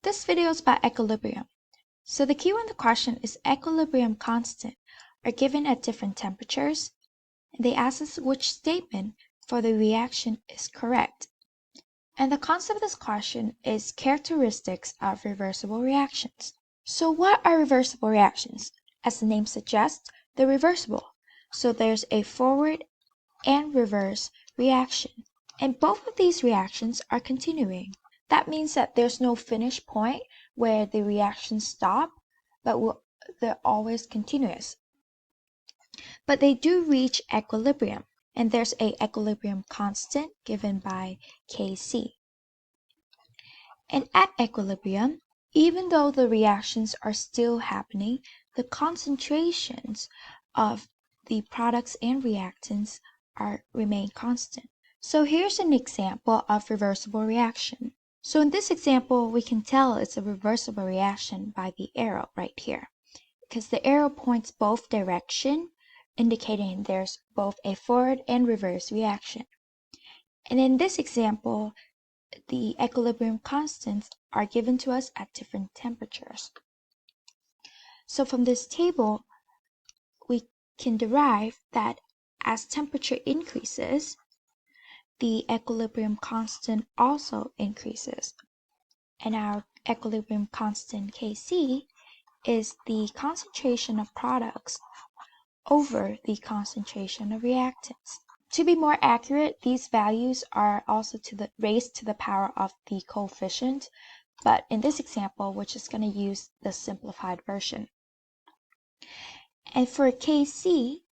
This video is about equilibrium. So the keyword in the question is equilibrium constant are given at different temperatures, and they ask us which statement for the reaction is correct. And the concept of this question is characteristics of reversible reactions. So what are reversible reactions? As the name suggests, they're reversible. So there's a forward and reverse reaction. And both of these reactions are continuing. That means that there's no finish point where the reactions stop, but they're always continuous. But they do reach equilibrium, and there's a equilibrium constant given by Kc. And at equilibrium, even though the reactions are still happening, the concentrations of the products and reactants remain constant. So here's an example of reversible reaction. So in this example, we can tell it's a reversible reaction by the arrow right here, because the arrow points both direction, indicating there's both a forward and reverse reaction. And in this example, the equilibrium constants are given to us at different temperatures. So from this table, we can derive that as temperature increases, the equilibrium constant also increases. And our equilibrium constant Kc is the concentration of products over the concentration of reactants. To be more accurate, these values are also raised to the power of the coefficient, but in this example, we're just going to use the simplified version. And for Kc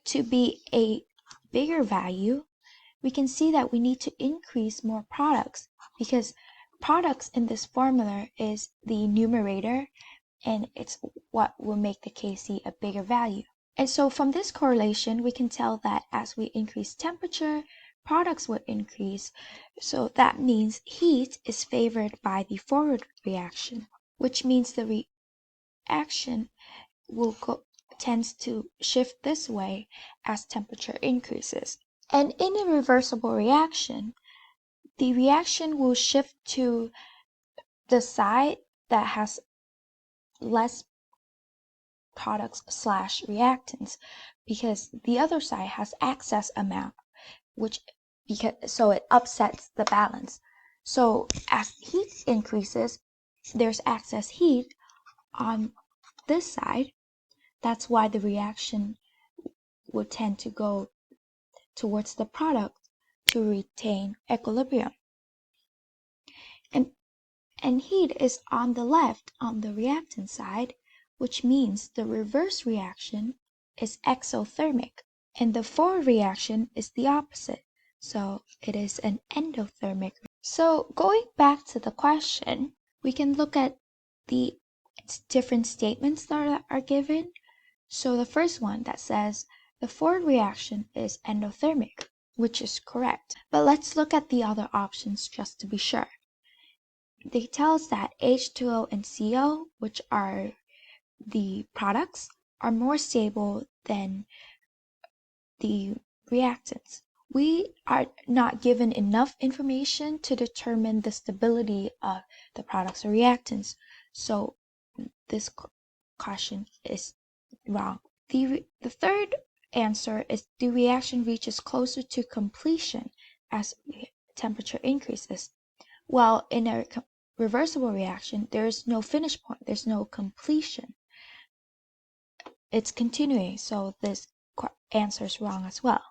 to be a bigger value, we can see that we need to increase more products, because products in this formula is the numerator, and it's what will make the Kc a bigger value. And so from this correlation, we can tell that as we increase temperature, products will increase. So that means heat is favored by the forward reaction, which means the reaction tends to shift this way as temperature increases. And in a reversible reaction, the reaction will shift to the side that has less products / reactants, because the other side has excess amount, so it upsets the balance. So as heat increases, there's excess heat on this side. That's why the reaction will tend to go towards the product to retain equilibrium. And heat is on the left on the reactant side, which means the reverse reaction is exothermic, and the forward reaction is the opposite, so it is an endothermic. So going back to the question, we can look at the different statements that are given. So the first one that says the forward reaction is endothermic, which is correct. But let's look at the other options just to be sure. They tell us that H2O and CO, which are the products, are more stable than the reactants. We are not given enough information to determine the stability of the products or reactants, so this caution is wrong. The third answer is the reaction reaches closer to completion as temperature increases. Well, in a reversible reaction, there is no finish point, there's no completion. It's continuing, so this answer is wrong as well.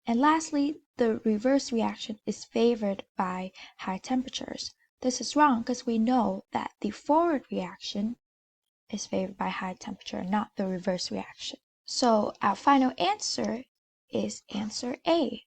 And lastly, the reverse reaction is favored by high temperatures. This is wrong because we know that the forward reaction is favored by high temperature, not the reverse reaction. So our final answer is answer A.